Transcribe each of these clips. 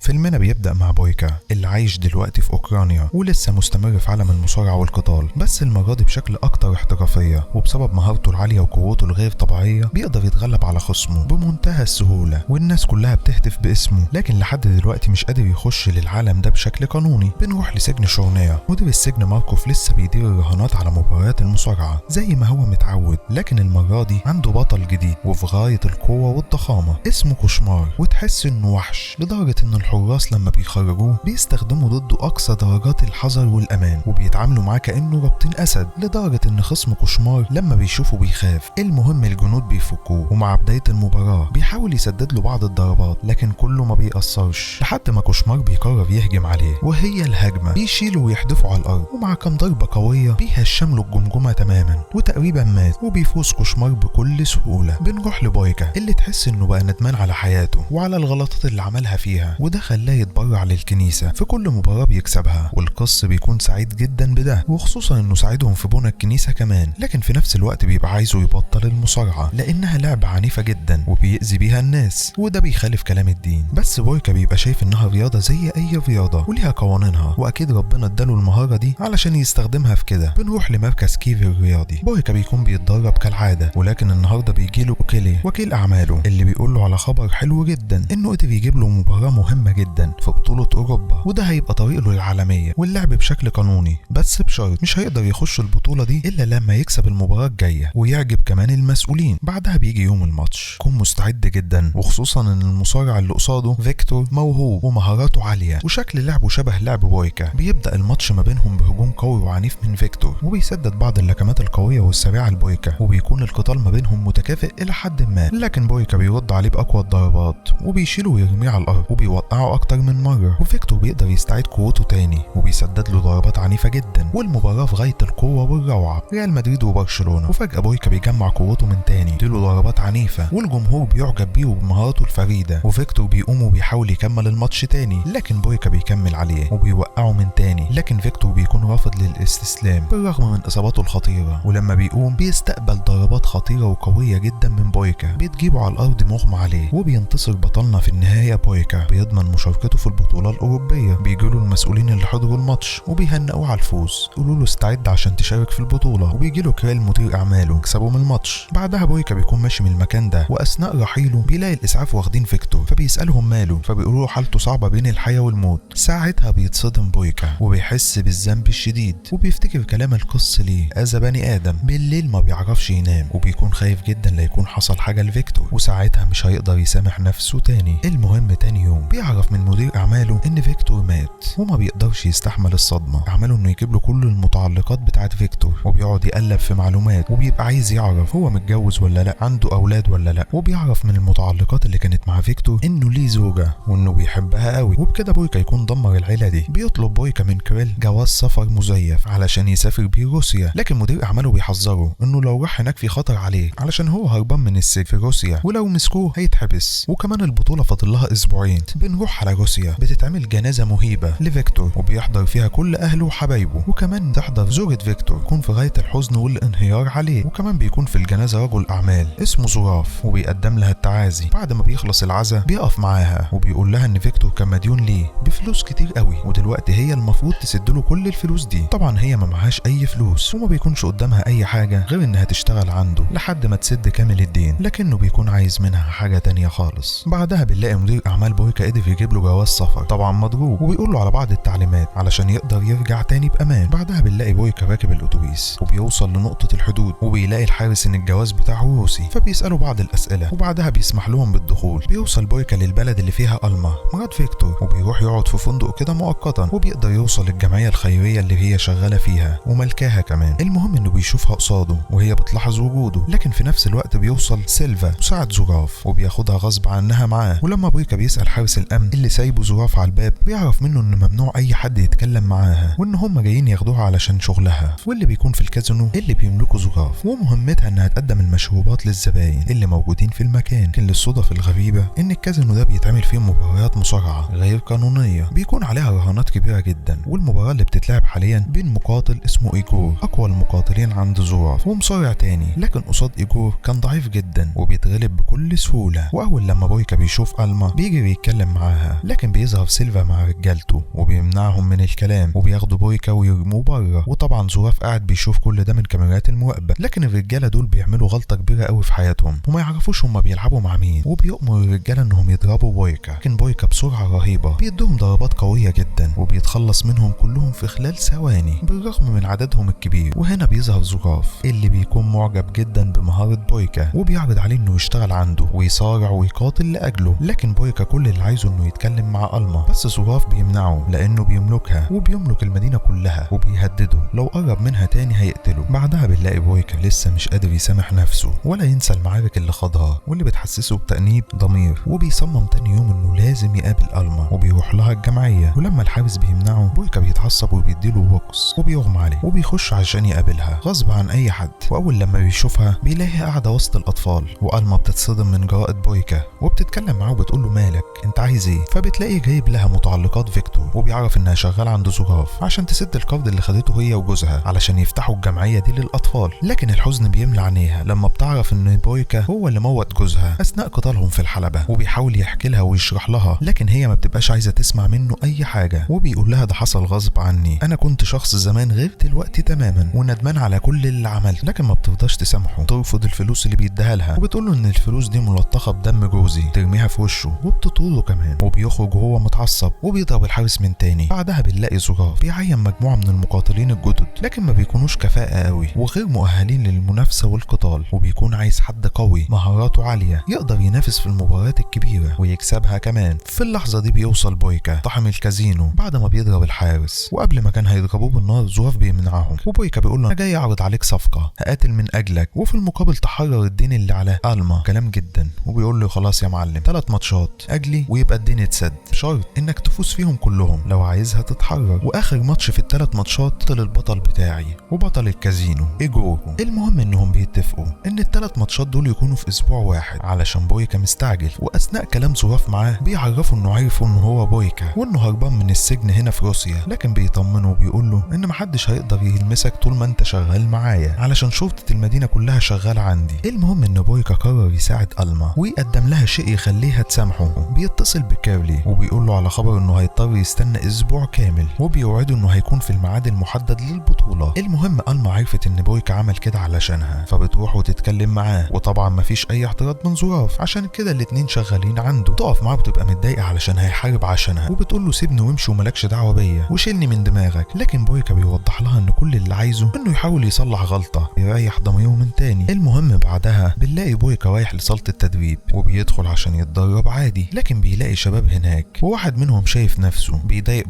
فيلمنا بيبدأ مع بويكا اللي عايش دلوقتي في أوكرانيا ولسه مستمر في عالم المصارعة والقتال، بس المرة دي بشكل أكتر احترافية، وبسبب مهارته العالية وقوته الغير طبيعية بيقدر يتغلب على خصمه بمنتهى السهولة، والناس كلها بتهتف باسمه. لكن لحد دلوقتي مش قادر يخش للعالم ده بشكل قانوني. بنروح لسجن شورنيا. مدير السجن ماركوف لسه بيدير الرهانات على مباريات المصارعة زي ما هو متعود، لكن المرة دي عنده بطل جديد وفي غاية القوة والضخامة اسمه كوشمار، وتحس انه وحش لدرجة ان الحراس لما بيخرجوه بيستخدموا ضده اقصى درجات الحذر والامان، وبيتعاملوا معاه كانه رابطين اسد، لدرجة ان خصم كوشمار لما بيشوفه بيخاف. المهم الجنود بيفكوه، ومع بداية المباراة بيحاول يسدد له بعض الضربات، لكن كله ما بيأثرش لحد ما كوشمار بيقرر يهجم عليه، وهي الهجمة بيشيله ويحدفه على الارض، ومع كام ضربة قوية بيهشم له الجمجمة تماما وتقريبا مات، وبيفوز كوشمار بكل سهولة. بنروح لبويكا اللي تحس انه بقى ندمان على حياته وعلى الغلطات اللي عملها فيها، وده خلاه يتبرع للكنيسة في كل مباراة بيكسبها، والقس بيكون سعيد جدا بده، وخصوصا انه ساعدهم في بناء الكنيسة كمان. لكن في نفس الوقت بيبقى عايزه يبطل المصارعة لانها لعبة عنيفة جدا وبيأذي بيها الناس، وده بيخالف كلام الدين. بس بويكا بيبقى شايف انها رياضة زي اي رياضة وليها قوانينها، واكيد ربنا اداله المهارة دي علشان يستخدمها في كده. بنروح لمركز كيفي الرياضي. بويكا بيكون بيتدرب كالعادة، ولكن النهارده بيجيله اوكيلي وكيل اعماله اللي بيقول له على خبر حلو جدا، انه قدر يجيب له مباراة مهمة جدا في بطولة اوروبا، وده هيبقى طريق له للعالمية واللعب بشكل قانوني، بس بشرط مش هيقدر يخش البطولة دي الا لما يكسب المباراة الجاية ويعجب كمان المسؤولين. بعدها بيجي يوم الماتش، يكون مستعد جدا، وخصوصا ان المصارع اللي قصاده فيكتور موهوب ومهاراته عالية وشكل لعبه شبه لعب بويكا. بيبدأ الماتش ما بينهم بهجوم قوي وعنيف من فيكتور، وبيسدد بعض اللكمات القوية والسريعة لبويكا، وبيكون القتال ما بينهم متكافئ الى حد ما، لكن بويكا بيرد عليه باقوى الضربات وبيشيله ويرميه على الارض وبيوقعه اكتر من مرة، وفيكتور بيقدر يستعيد قوته تاني وبيسدد له ضربات عنيفة جدا، والمباراة في غاية القوة والروعة، ريال مدريد وبرشلونة. وفجأة بويكا بيجمع قوته من تاني، يديله ضربات عنيفة والجمهور بيعجب بيه وبمهاراته الفريدة، وفيكتور بيقوم وبيحاول يكمل الماتش تاني، لكن بويكا بيكمل عليه وبيوقعه من تاني، لكن فيكتور بيكون رافض للاستسلام بالرغم من اصاباته الخطيرة، ولما بيقوم بيستقبل ضربات خطيرة وقوية جدا من بويكا بتجيبه على الارض مغمى عليه، وبينتصر بطلنا في النهاية. بويكا بيضمن مشاركته في البطولة الأوروبية. بيجيله المسؤولين اللي حضروا الماتش وبيهنئوه على الفوز، يقولوا له استعد عشان تشارك في البطولة، وبيجيله كريل مدير أعماله يكسبوا من الماتش. بعدها بويكا بيكون ماشي من المكان ده، وأثناء رحيله بيلاقي الإسعاف واخدين فيكتور، فبيسألهم ماله، فبيقولوا له حالته صعبة بين الحياة والموت. ساعتها بيتصدم بويكا وبيحس بالذنب الشديد، وبيفتكر كلام القس ليه أذى بني آدم بالليل ما بيعرفش ينام، وبيكون خايف جدا ليكون حصل حاجة لفيكتور، وساعتها مش هيقدر يسامح نفسه تاني. المهم تاني يوم بيعرف من مدير أعماله إن فيكتور مات، وما بيقدرش يستحمل الصدمة. أعماله إنه يجيب له كل المتعلقات بتاعت فيكتور، وبيقعد يقلب في معلومات، وبيبقى عايز يعرف هو متجوز ولا لا، عنده أولاد ولا لا، وبيعرف من المتعلقات اللي كانت مع فيكتور إنه ليه زوجة وإنه بيحبها قوي، وبكده بويكا يكون دمر العيلة دي. بيطلب بويكا من كريل جواز سفر مزيف علشان يسافر بيه روسيا، لكن مدير أعماله بيحذره إنه لو راح هناك في خطر عليه علشان هو هربان من السجن في روسيا، ولو مسكوه هيتحبس، وكمان البطولة فاضل لها أسبوعين. بنروح على روسيا، بتتعمل جنازة مهيبة لفيكتور وبيحضر فيها كل أهله وحبايبه، وكمان تحضر زوجة فيكتور تكون في غاية الحزن والانهيار عليه، وكمان بيكون في الجنازة رجل أعمال اسمه زراف وبيقدم لها التعازي. بعد ما بيخلص العزاء بيقف معاها وبيقول لها إن فيكتور كان مديون ليه بفلوس كتير قوي، ودلوقتي هي المفروض تسد له كل الفلوس دي. طبعا هي ما معهاش أي فلوس، وما بيكونش قدامها أي حاجة غير إنها تشتغل عنده لحد ما تسد كامل الدين، لكنه بيكون عايز منها حاجة تانية خالص. بعدها بنلاقي مدير أعمال بويكا قدر يجيب له جواز سفر طبعا مضروب، وبيقول له على بعض التعليمات علشان يقدر يرجع تاني بأمان. بعدها بنلاقي بويكا راكب الأتوبيس وبيوصل لنقطة الحدود، وبيلاقي الحارس إن الجواز بتاعه روسي، فبيسأله بعض الأسئلة وبعدها بيسمح لهم بالدخول. بيوصل بويكا للبلد اللي فيها ألما مرات فيكتور، وبيروح يقعد في فندق كده مؤقتا، وبيقدر يوصل للجمعية الخيرية اللي هي شغالة فيها وملكاها كمان. المهم إنه بيشوفها قصاده وهي بتلاحظ وجوده، لكن في نفس الوقت بيوصل سيلفا مساعد زراف وبياخدها غصب عنها معاه. ولما بويكا بيسأل حارس الأمن اللي سايبه زراف على الباب، بيعرف منه إن ممنوع أي حد يتكلم معاها، وإن هم جايين ياخدوها علشان شغلها، واللي بيكون في الكازينو اللي بيملكه زراف، ومهمتها إنها تقدم المشروبات للزباين اللي موجودين في المكان. لكن للصدف الغريبة إن الكازينو ده بيتعمل فيه مباريات مصارعة غير قانونية بيكون عليها رهانات كبيرة جدا، والمباراة اللي بتتلعب حاليا بين مقاتل اسمه إيجور أقوى المقاتلين عند زراف ومصارع تاني، لكن قصاد إيجور كان ضعيف جدا وبيتغلب بكل سهولة. وأول لما بويكا بيشوف ألما بيجي يتكلم معاها معاها، لكن بيظهر سيلفا مع رجالته وبيمنعهم من الكلام وبياخدوا بويكا ويرموه بره. وطبعا زوراف قاعد بيشوف كل ده من كاميرات المراقبه، لكن الرجاله دول بيعملوا غلطه كبيره قوي في حياتهم وما يعرفوش هم بيلعبوا مع مين، وبيؤمروا الرجاله انهم يضربوا بويكا، لكن بويكا بسرعه رهيبه بيدوهم ضربات قويه جدا وبيتخلص منهم كلهم في خلال ثواني بالرغم من عددهم الكبير. وهنا بيظهر زوراف اللي بيكون معجب جدا بمهاره بويكا وبيعرض عليه انه يشتغل عنده ويصارع ويقاتل لاجله، لكن بويكا كل اللي عايزه انه يتكلم مع ألما، بس زوراف بيمنعه لانه بيملكها وبيملك المدينه كلها وبيهدده لو قرب منها تاني هيقتله. بعدها بنلاقي بويكا لسه مش قادر يسامح نفسه ولا ينسى المعارك اللي خاضها واللي بتحسسه بتأنيب ضمير، وبيصمم تاني يوم انه لازم يقابل ألما وبيروح لها الجمعيه. ولما الحارس بيمنعه بويكا بيتعصب وبيديله بوكس وبيغمى عليه وبيخش عشان يقابلها غصب عن اي حد. واول لما بيشوفها بيلاقيها قاعده وسط الاطفال، وألما بتتصدم من جراءة بويكا وبتتكلم معاه وبتقول له مالك انت عايز ايه؟ فبتلاقي جايب لها متعلقات فيكتور وبيعرف انها شغاله عند زوراف عشان تسد القرض اللي خدته هي وجوزها علشان يفتحوا الجمعيه دي للاطفال. لكن الحزن بيملى عينيها لما بتعرف ان بويكا هو اللي موت جوزها اثناء قتالهم في الحلبه، وبيحاول يحكي لها ويشرح لها لكن هي ما بتبقاش عايزه تسمع منه اي حاجه، وبيقول لها ده حصل غصب عني، انا كنت شخص زمان غير دلوقتي تماما وندمان على كل اللي عملته، لكن ما بترضاش تسامحه. ترفض الفلوس اللي بيديها لها وبتقول له ان الفلوس دي ملطخه بدم جوزي، ترميها في وشه وبتطرده كمان، وبيخرج وهو متعصب وبيضرب الحارس من تاني. بعدها بنلاقي زوراف بيعين مجموعه من المقاتلين الجدد لكن ما بيكونوش كفاءه قوي وغير مؤهلين للمنافسه والقتال، وبيكون عايز حد قوي مهاراته عاليه يقدر ينافس في المباريات الكبيره ويكسبها كمان. في اللحظه دي بيوصل بويكا طاحن الكازينو بعد ما بيضرب الحارس، وقبل ما كان هيضربوه بالنار زوراف بيمنعهم، وبويكا بيقول له انا جاي اعرض عليك صفقه هقاتل من اجلك وفي المقابل تحرر الدين اللي على ألما. كلام جدا، وبيقول له خلاص يا معلم 3 ماتشات اجلي ويبقى الدين اتسد، شرط انك تفوز فيهم كلهم لو عايزها تتحرر، واخر ماتش في ال3 ماتشات بطل البطل بتاعي وبطل الكازينو ايجورو. المهم انهم بيتفقوا ان ال3 ماتشات دول يكونوا في اسبوع واحد علشان بويكا مستعجل، واثناء كلام زوراف معاه بيعرفوا انه عارفوا انه هو بويكا وانه هربان من السجن هنا في روسيا، لكن بيطمنه وبيقول له ان محدش هيقدر يلمسك طول ما انت شغال معايا علشان شرطة المدينة كلها شغالة عندي. المهم ان بويكا قرر يساعد ألما ويقدم لها شيء يخليها تسامحه، بيتصل بكيرلي وبيقول له على خبر انه هيضطر يستنى اسبوع كامل وبيوعده انه هيكون في الميعاد المحدد للبطولة. المهم ألما عرفت ان بويكا عمل كده علشانها فبتروح وتتكلم معاه، وطبعا مفيش اي اعتراض من زوراف عشان كده الاتنين شغالين عنده. تقف معاه وتبقى متضايقة علشان هيحارب عشانها وبتقول له سيبني وامشي وملكش دعوة بيا وشيلني من دماغك، لكن بويكا بيوضح لها ان كل اللي عايزه انه يحاول يصلح غلطة يريح ضميره من تاني. المهم بعدها بنلاقي بويكا رايح لصالة التدريب وبيدخل عشان يتدرب عادي، لكن بيلاقي شباب هناك وواحد منهم شايف نفسه بيضايق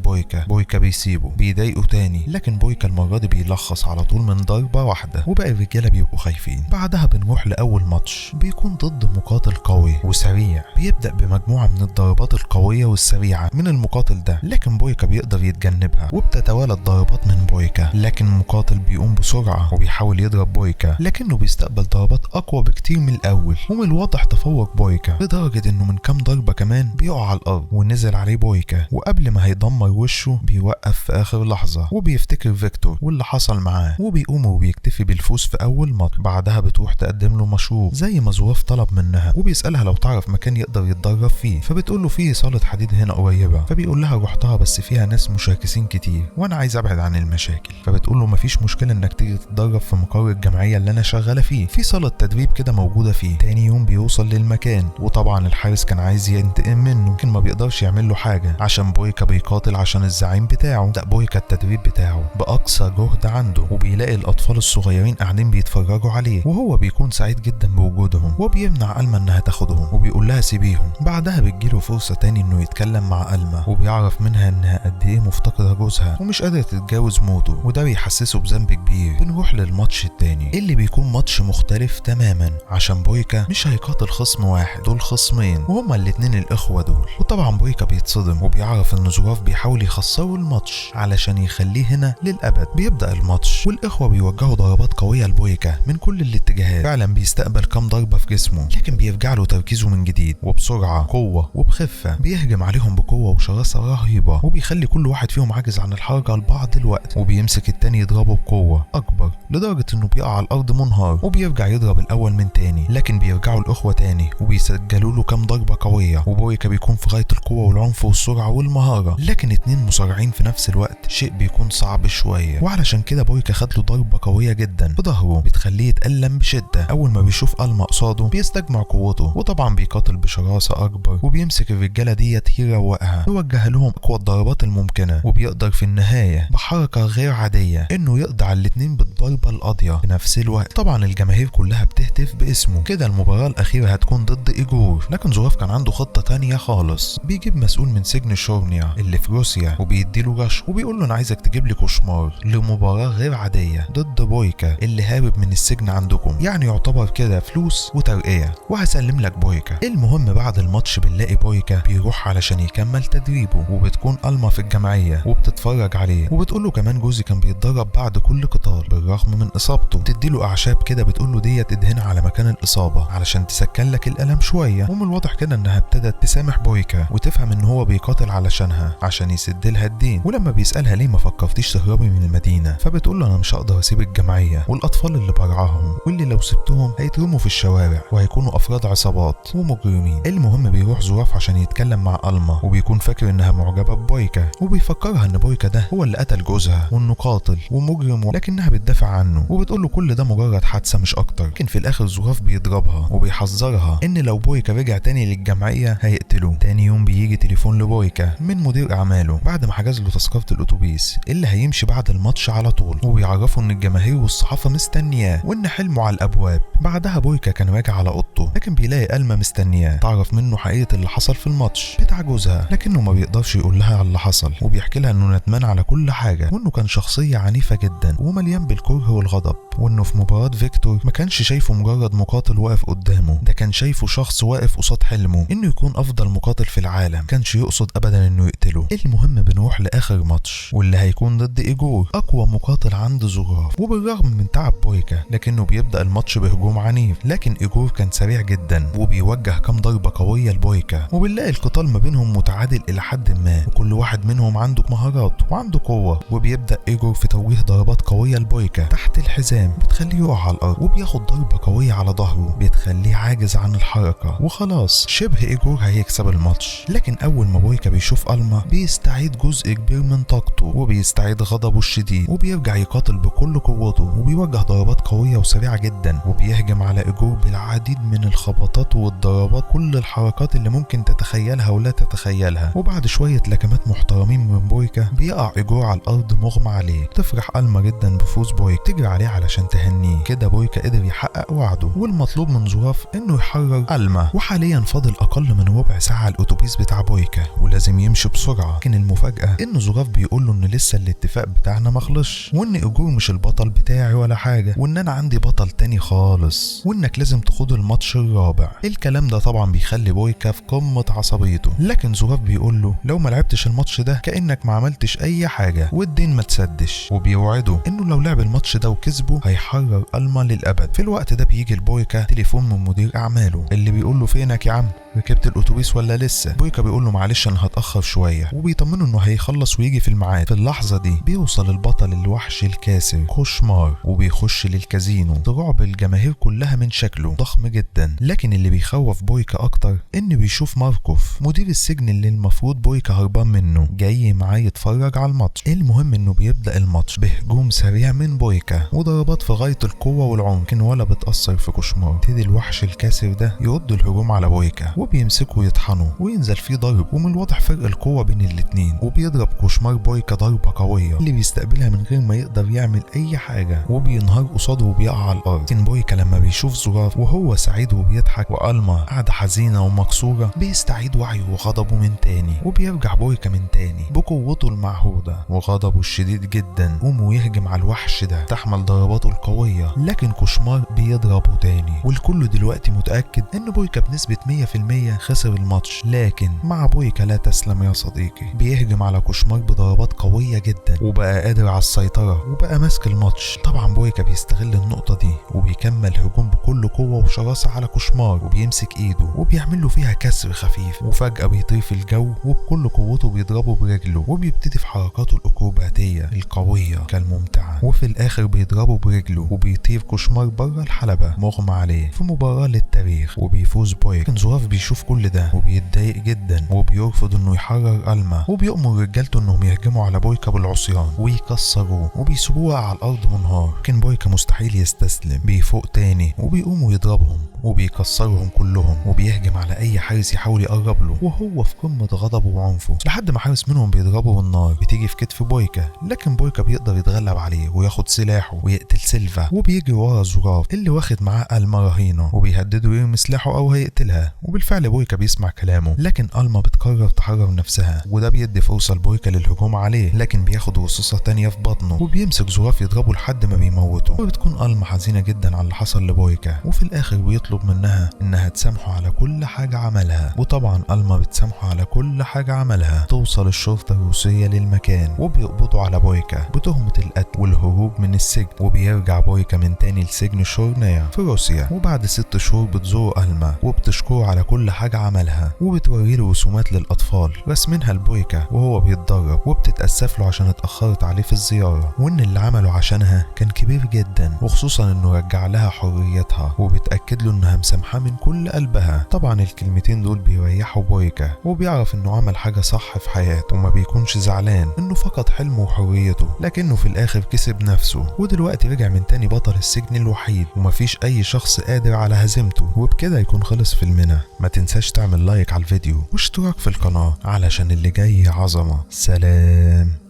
بويكا بيسيبه، بيضايقه تاني، لكن بويكا المرة دي بيلخص على طول من ضربة واحدة وباقي الرجالة بيبقوا خايفين. بعدها بنروح لأول ماتش بيكون ضد مقاتل قوي وسريع، بيبدأ بمجموعة من الضربات القوية والسريعة من المقاتل ده، لكن بويكا بيقدر يتجنبها وبتتوالى الضربات من بويكا، لكن المقاتل بيقوم بسرعة وبيحاول يضرب بويكا لكنه بيستقبل ضربات أقوى بكتير من الأول، ومن الواضح تفوق بويكا لدرجة إنه من كام ضربة كمان بيقع على الأرض ونزل عليه بويكا، وقبل ما هيدمر وشه بيوقف في آخر لحظة وبيفتكر فيكتور واللي حصل معاه وبيقوم وبيكتفي بالفوز في أول ماتش. بعدها بتروح تقدم له مشروب زي ما زوراف طلب منها وبيسألها لو تعرف مكان يقدر يتدرب فيه، فبتقول له فيه صالة حديد هنا قريبة، فبيقول لها رحتها بس فيها ناس مشاكسين كتير وانا عايز ابعد عن المشاكل، فبتقول له مفيش مشكلة انك تيجي تتدرب في مقر الجمعية اللي انا شغالة فيه، في صالة تدريب كده موجودة فيه. تاني يوم بيوصل للمكان وطبعا الحارس كان عايز ينتقم منه لكن ما بيقدرش يعمل له حاجة عشان بويكا بيقاتل عشان الزعيم بتاعه. ده بويكا التدريب بتاعه بأقصى جهد عنده وبيلاقي الأطفال الصغيرين قاعدين بيتفرجوا عليه وهو بيكون سعيد جدا بوجودهم وبيمنع ألما انها تاخدهم وبيقول لها سيبيهم. بعدها بتجيله فرصة تاني انه يتكلم مع ألما وبيعرف منها انها قد ايه مفتقدة جوزها ومش قادرة تتجاوز موته، وده بيحسسه بذنب كبير. بنروح للماتش التاني اللي بيكون ماتش مختلف تماما عشان بويكا مش هيقاتل خصم واحد، دول خصمين وهما الاتنين الإخوة دول، وطبعا بويكا بيتصدم وبيعرف ان زوراف بيحاول يخسروا الماتش علشان يخليه هنا للأبد. بيبدأ الماتش والإخوة بيوجهوا ضربات قوية لبويكا من كل الاتجاهات، فعلا بيستقبل كام ضربة في جسمه لكن بيرجع له تركيزه من جديد وبسرعة قوة وبخفة بيهجم عليهم بقوة وشراسة رهيبة وبيخلي كل واحد فيهم عاجز عن الحركة لبعض الوقت، وبيمسك التاني يضربه بقوة أكبر لدرجة انه بيقع على الأرض منهار، وبيرجع يضرب الأول من تاني لكن بيرجعوا الإخوة تاني وبيسجلوا له كام ضربة قوية وبويكا بيكون بيكون في غاية القوة والعنف والسرعة والمهارة، لكن 2 مصارعين في نفس الوقت شيء بيكون صعب شوية. وعلشان كده بويكا خد له ضربة قوية جدا في ظهره بتخليه يتألم بشدة. اول ما بيشوف ألما قصاده بيستجمع قوته، وطبعا بيقاتل بشراسة اكبر وبيمسك الرجالة ديت يروقها، يوجه لهم اقوى الضربات الممكنة، وبيقدر في النهاية بحركة غير عادية انه يقضي على الاتنين بالضربة القاضية في نفس الوقت. طبعا الجماهير كلها بتهتف باسمه. كده المباراة الأخيرة هتكون ضد إيجور، لكن زوراف كان عنده خطة تانية خالص. بيجيب مسؤول من سجن شورنيا اللي في روسيا وبيديله رش، وبيقول له أنا عايزك تجيب لي كوشمار لمباراة غير عادية ضد بويكا اللي هارب من السجن عندكم، يعني يعتبر كده فلوس وترقية، وهسلم لك بويكا. المهم بعد الماتش بنلاقي بويكا بيروح علشان يكمل تدريبه، وبتكون ألما في الجمعية وبتتفرج عليه، وبتقول له كمان جوزي كان بيتدرب بعد كل قتال بالرغم من إصابته. تديله أعشاب كده بتقول له ديت ادهنها على مكان الإصابة علشان تسكن لك الألم شوية. ومن الواضح كده إنها ابتدت تسامح بويكا وتفهم إن هو بيقاتل علشانها عشان يسد لها الدين. ولما بيسألها ليه ما فكرتيش تهربي من المدينة، فبتقول له أنا مش هقدر أسيب الجمعية والأطفال اللي برعاهم، واللي لو سبتهم هيترموا في الشوارع وهيكونوا أفراد عصابات ومجرمين. المهم بيروح زوراف عشان يتكلم مع ألما، وبيكون فاكر إنها معجبة ببويكا، وبيفكرها إن بويكا ده هو اللي قتل جوزها وإنه قاتل ومجرم، لكنها بتدافع عنه وبتقول له كل ده مجرد حادثة مش أكتر. لكن في الآخر زوراف بيضربها وبيحذرها إن لو بويكا رجع تاني للجمعية هيقتله. تاني يوم بيجي تليفون لبويكا من مدير أعماله بعد ما حجز له تذكرة الأتوبيس اللي هيمشي بعد الماتش على طول، وبيعرفه إن الجماهير والصحافة مستنياه وإن حلمه على الأبواب. بعدها بويكا كان راجع على أوضته، لكن بيلاقي ألما مستنياه تعرف منه حقيقة اللي حصل في الماتش بتاع جوزها، لكنه ما بيقدرش يقول لها على اللي حصل، وبيحكي لها إنه ندمان على كل حاجة، وإنه كان شخصية عنيفة جدا ومليان بالكره والغضب، وإنه في مباراة فيكتور ما كانش شايفه مجرد مقاتل واقف قدامه، ده كان شايفه شخص واقف قصاد حلمه إنه يكون أفضل مقاتل في العالم، كانش يقصد أبدا إنه يقتله. المهم بنروح لآخر ماتش واللي هيكون ضد إيجور أقوى مقاتل عند زوراف، وبالرغم من تعب بويكا لكنه بيبدأ الماتش بهجوم عنيف، لكن إيجور كان سريع جدا وبيوجه كام ضربة قوية لبويكا، وبنلاقي القتال ما بينهم متعادل إلى حد ما، وكل واحد منهم عنده مهارات وعنده قوة. وبيبدأ إيجور في توجيه ضربات قوية لبويكا تحت الحزام بتخليه يقع على الأرض، وبياخد ضربة قوية على ظهره بتخليه عاجز عن الحركة، وخلاص شبه إيجور هيكسب الماتش. لكن أول ما بويكا بيشوف ألما بيستعيد جزء كبير من طاقته وبيستعيد غضبه الشديد، وبيرجع يقاتل بكل قوته، وبيوجه ضربات قوية وسريعة جدا، وبيهجم على إيجور بالعديد من الخبطات والضربات، كل الحركات اللي ممكن تتخيلها ولا تتخيلها. وبعد شوية لكمات محترمين من بويكا بيقع إيجور على الأرض مغمى عليه. تفرح ألما جدا بفوز بويكا، تجري عليه علشان تهنيه. كده بويكا قدر يحقق وعده، والمطلوب من زوراف إنه يحرر ألما. وحاليا فاضل أقل من ربع ساعة الأتوبيس بتاع بويكا ولازم يمشي بسرعة. لكن المفاجأة إن زوراف بيقول له إن لسه الاتفاق بتاعنا مخلصش، وإن إيجور مش البطل بتاعي ولا حاجة، وإن أنا عندي بطل تاني خالص، وإنك لازم تخوض الماتش الرابع. الكلام ده طبعا بيخلي بويكا في قمة عصبيته، لكن زوراف بيقول له لو ما لعبتش الماتش ده كأنك ما عملتش أي حاجة والدين ما تسدش، وبيوعده إنه لو لعب الماتش ده وكسبه هيحرر ألما للأبد. في الوقت ده بيجي لبويكا تليفون من مدير أعماله اللي بيقول له فينك يا عم، ركبت الاتوبيس ولا لسه؟ بويكا بيقول له معلش انا هتاخر شويه، وبيطمنه انه هيخلص ويجي في الميعاد. في اللحظه دي بيوصل البطل الوحش الكاسر كوشمار وبيخش للكازينو، ترعب الجماهير كلها من شكله ضخم جدا. لكن اللي بيخوف بويكا اكتر ان بيشوف ماركوف مدير السجن اللي المفروض بويكا هربان منه جاي معاه يتفرج على الماتش. المهم انه بيبدا الماتش بهجوم سريع من بويكا وضربات في غايه القوه والعمق، لكن ولا بتاثر في كوشمار. ابتدي الوحش الكاسر ده يرد الهجوم على بويكا وبيمسكه ويطحنه وينزل فيه ضرب، ومن الواضح فرق القوة بين الاتنين، وبيضرب كوشمار بويكا ضربة قوية اللي بيستقبلها من غير ما يقدر يعمل أي حاجة، وبينهار قصاده وبيقع على الأرض. لكن بويكا لما بيشوف زوراف وهو سعيد وبيضحك وألما قاعدة حزينة ومكسورة بيستعيد وعيه وغضبه من تاني، وبيرجع بويكا من تاني بقوته المعهودة وغضبه الشديد جدا، ويهجم على الوحش ده تحمل ضرباته القوية، لكن كوشمار بيضربه تاني. والكل دلوقتي متأكد إن بويكا بنسبة 100% خسر الماتش. لكن مع بويكا لا تسلم يا صديقي، بيهجم على كوشمار بضربات قوية جدا وبقى قادر على السيطرة وبقى ماسك الماتش. طبعا بويكا بيستغل النقطة دي وبيكمل هجوم بكل قوة وشراسة على كوشمار، وبيمسك ايده وبيعمل له فيها كسر خفيف، وفجأة بيطير في الجو وبكل قوته بيضربه برجله، وبيبتدي في حركاته الأكروباتية القوية كالممتعة، وفي الآخر بيضربه برجله وبيطير كوشمار بره الحلبة مغمى عليه في مباراة للتاريخ، وبيفوز بويكا. كان زوراف بيشوف كل ده وبيتضايق جدا وبيرفض انه يحرر ألما، وبيأمر رجالته انهم يهجموا على بويكا بالعصيان ويكسروه وبيسيبوه على الارض منهار. لكن بويكا مستحيل يستسلم، بيفوق تاني وبيقوموا يضربهم وبيكسرهم كلهم وبيهجم على اي حارس يحاول يقرب له وهو في قمه غضبه وعنفه، لحد ما حارس منهم بيضربه بالنار بتيجي في كتف بويكا. لكن بويكا بيقدر يتغلب عليه وياخد سلاحه ويقتل سيلفا، وبيجري ورا زراف اللي واخد معاه ألما رهينه وبيهدده يرمي سلاحه او هيقتلها. وبالفعل بويكا بيسمع كلامه، لكن ألما بتقرر تحرر نفسها، وده بيدي فرصه لبويكا للهجوم عليه. لكن بياخد رصاصه تانية في بطنه وبيمسك زراف يضربه لحد ما بيموته. وبتكون ألما حزينه جدا على اللي حصل لبويكا، وفي الاخر بيطلب منها انها تسامحه على كل حاجه عملها. وطبعا ألما بتسامحه على كل حاجه عملها. توصل الشرطه الروسيه للمكان وبيقبضوا على بويكا بتهمه القتل والهروب من السجن. وبيرجع بويكا من تاني لسجن شورنيا في روسيا، وبعد 6 شهور بتزور ألما وبتشكره على كل حاجه عملها، وبتوري له رسومات للاطفال رسمينها لبويكا وهو بيتدرب، وبتتاسف له عشان اتاخرت عليه في الزياره، وان اللي عمله عشانها كان كبير جدا، وخصوصا انه رجع لها حريتها، وبتاكد له انها مسامحه من كل قلبها. طبعا الكلمتين دول بيريحوا بويكا، وبيعرف انه عمل حاجه صح في حياته وما بيكونش زعلان انه فقد حلمه وحريته، لكنه في الاخر كسب نفسه. ودلوقتي رجع من تاني بطل السجن الوحيد، ومفيش اي شخص قادر على هزيمته. وبكده يكون خلص فيلمنا. ما تنساش تعمل لايك على الفيديو واشتراك في القناه علشان اللي جاي عظمه. سلام.